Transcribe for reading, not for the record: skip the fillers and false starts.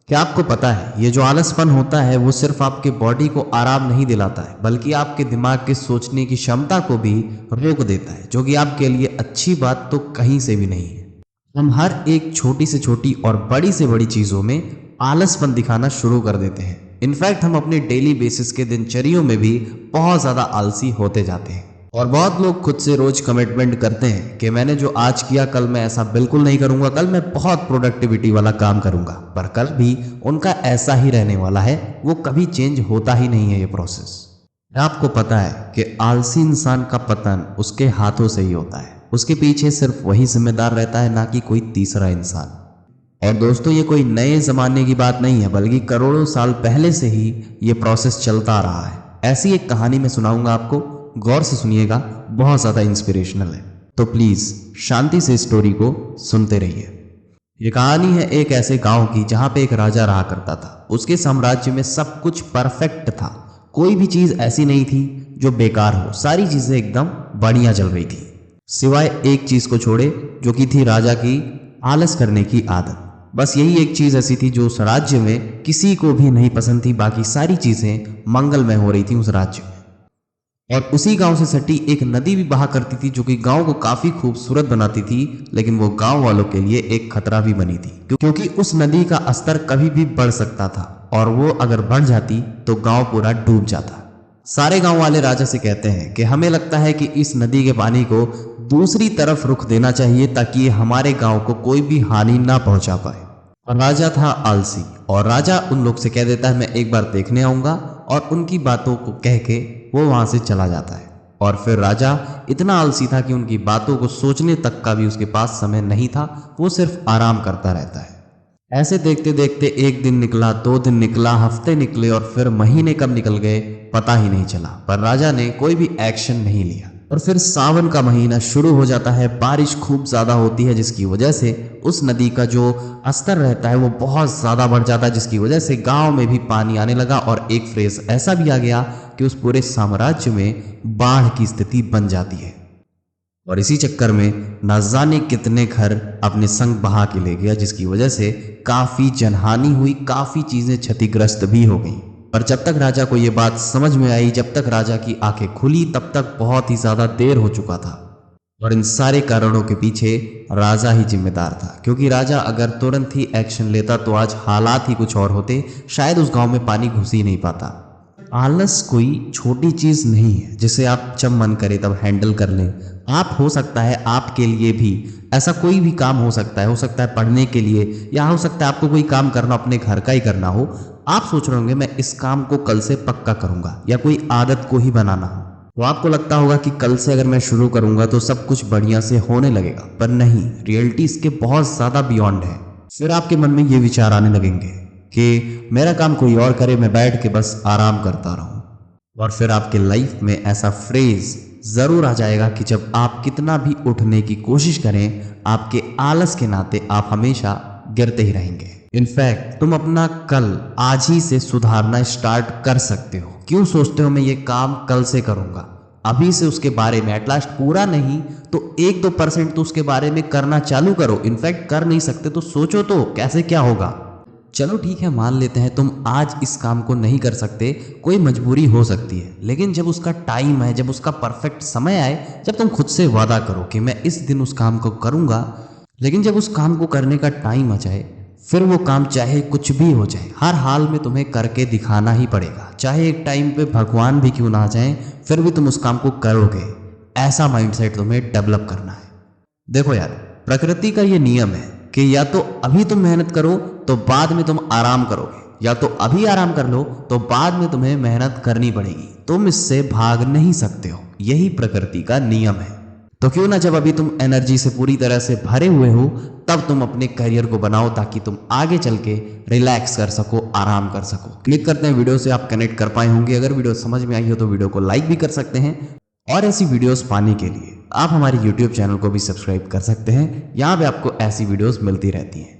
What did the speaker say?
क्या आपको पता है ये जो आलसपन होता है वो सिर्फ आपके बॉडी को आराम नहीं दिलाता है बल्कि आपके दिमाग के सोचने की क्षमता को भी रोक देता है, जो कि आपके लिए अच्छी बात तो कहीं से भी नहीं है। हम हर एक छोटी से छोटी और बड़ी से बड़ी चीजों में आलसपन दिखाना शुरू कर देते हैं। इनफैक्ट हम अपने डेली बेसिस के दिनचर्याओं में भी बहुत ज्यादा आलसी होते जाते हैं और बहुत लोग खुद से रोज कमिटमेंट करते हैं कि मैंने जो आज किया कल मैं ऐसा बिल्कुल नहीं करूंगा, कल मैं बहुत प्रोडक्टिविटी वाला काम करूंगा। पर कल भी उनका ऐसा ही रहने वाला है, वो कभी चेंज होता ही नहीं है ये प्रोसेस। आपको पता है कि आलसी इंसान का पतन उसके हाथों से ही होता है, उसके पीछे सिर्फ वही जिम्मेदार रहता है, ना कि कोई तीसरा इंसान। और दोस्तों ये कोई नए जमाने की बात नहीं है बल्कि करोड़ों साल पहले से ही ये प्रोसेस चलता आ रहा है। ऐसी एक कहानी मैं सुनाऊंगा आपको, गौर से सुनिएगा, बहुत ज्यादा इंस्पिरेशनल है, तो प्लीज शांति से स्टोरी को सुनते रहिए। ये कहानी है एक ऐसे गांव की जहां पे एक राजा रहा करता था। उसके साम्राज्य में सब कुछ परफेक्ट था, कोई भी चीज ऐसी नहीं थी जो बेकार हो, सारी चीजें एकदम बढ़िया चल रही थी, सिवाय एक चीज को छोड़े जो कि थी राजा की आलस करने की आदत। बस यही एक चीज ऐसी थी जो उस राज्य में किसी को भी नहीं पसंद थी, बाकी सारी चीजें मंगलमय हो रही थी उस राज्य में। और उसी गांव से सटी एक नदी भी बहा करती थी जो कि गांव को काफी खूबसूरत बनाती थी, लेकिन वो गांव वालों के लिए एक खतरा भी बनी थी, क्योंकि उस नदी का स्तर कभी भी बढ़ सकता था और वो अगर बढ़ जाती तो गांव पूरा डूब जाता। सारे गांव वाले राजा से कहते हैं कि हमें लगता है कि इस नदी के पानी को दूसरी तरफ रुख देना चाहिए ताकि ये हमारे गांव को कोई भी हानि ना पहुंचा पाए। और राजा था आलसी और राजा उन लोग से कह देता है मैं एक बार देखने आऊंगा, और उनकी बातों को कह के वो वहां से चला जाता है। और फिर राजा इतना आलसी था कि उनकी बातों को सोचने तक का भी उसके पास समय नहीं था, वो सिर्फ आराम करता रहता है। ऐसे देखते देखते एक दिन निकला, 2 दिन निकला, हफ्ते निकले और फिर महीने कब निकल गए पता ही नहीं चला, पर राजा ने कोई भी एक्शन नहीं लिया। और फिर सावन का महीना शुरू हो जाता है, बारिश खूब ज्यादा होती है जिसकी वजह से उस नदी का जो स्तर रहता है वो बहुत ज्यादा बढ़ जाता है, जिसकी वजह से गांव में भी पानी आने लगा और एक फ्रेज ऐसा भी आ गया कि उस पूरे साम्राज्य में बाढ़ की स्थिति बन जाती है। और इसी चक्कर में न जाने कितने घर अपने संग बहा के ले गया, जिसकी वजह से काफी जनहानि हुई, काफी चीजें क्षतिग्रस्त भी हो गई। पर जब तक राजा को ये बात समझ में आई, जब तक राजा की आंखें खुली, तब तक बहुत ही ज्यादा देर हो चुका था। और इन सारे कारणों के पीछे राजा ही जिम्मेदार था, क्योंकि राजा अगर तुरंत ही एक्शन लेता तो आज हालात ही कुछ और होते, शायद उस गांव में पानी घुस ही नहीं पाता। आलस कोई छोटी चीज नहीं है जिसे आप जब मन करे तब हैंडल कर लें। आप हो सकता है आपके लिए भी ऐसा कोई भी काम हो सकता है पढ़ने के लिए, या हो सकता है आपको कोई काम करना अपने घर का ही करना हो। आप सोच रहे होंगे मैं इस काम को कल से पक्का करूंगा, या कोई आदत को ही बनाना हो, तो आपको लगता होगा कि कल से अगर मैं शुरू करूंगा तो सब कुछ बढ़िया से होने लगेगा, पर नहीं, रियलिटी इसके बहुत ज्यादा बियॉन्ड है। फिर आपके मन में ये विचार आने लगेंगे कि मेरा काम कोई और करे, मैं बैठ के बस आराम करता रहूं। और फिर आपके लाइफ में ऐसा फ्रेज जरूर आ जाएगा कि जब आप कितना भी उठने की कोशिश करें, आपके आलस के नाते आप हमेशा गिरते ही रहेंगे। इनफैक्ट तुम अपना कल आज ही से सुधारना स्टार्ट कर सकते हो। क्यों सोचते हो मैं ये काम कल से करूंगा? अभी से उसके बारे में एटलास्ट पूरा नहीं तो 1-2% तो उसके बारे में करना चालू करो। इनफैक्ट कर नहीं सकते तो सोचो तो कैसे क्या होगा। चलो ठीक है, मान लेते हैं तुम आज इस काम को नहीं कर सकते, कोई मजबूरी हो सकती है, लेकिन जब उसका टाइम है, जब उसका परफेक्ट समय आए, जब तुम खुद से वादा करो कि मैं इस दिन उस काम को करूंगा, लेकिन जब उस काम को करने का टाइम आ जाए, फिर वो काम चाहे कुछ भी हो जाए, हर हाल में तुम्हें करके दिखाना ही पड़ेगा। चाहे एक टाइम पे भगवान भी क्यों ना आ जाए, फिर भी तुम उस काम को करोगे। ऐसा माइंडसेट तुम्हें डेवलप करना है। देखो यार, प्रकृति का ये नियम है कि या तो अभी तुम मेहनत करो तो बाद में तुम आराम करोगे, या तो अभी आराम कर लो तो बाद में तुम्हें मेहनत करनी पड़ेगी। तुम इससे भाग नहीं सकते हो, यही प्रकृति का नियम है। तो क्यों ना जब अभी तुम एनर्जी से पूरी तरह से भरे हुए हो, तब तुम अपने करियर को बनाओ ताकि तुम आगे चल के रिलैक्स कर सको, आराम कर सको। क्लिक करते हैं वीडियो से आप कनेक्ट कर पाए होंगे। अगर वीडियो समझ में आई हो तो वीडियो को लाइक भी कर सकते हैं, और ऐसी वीडियोस पाने के लिए आप हमारे YouTube चैनल को भी सब्सक्राइब कर सकते हैं। यहाँ पे आपको ऐसी वीडियोस मिलती रहती हैं।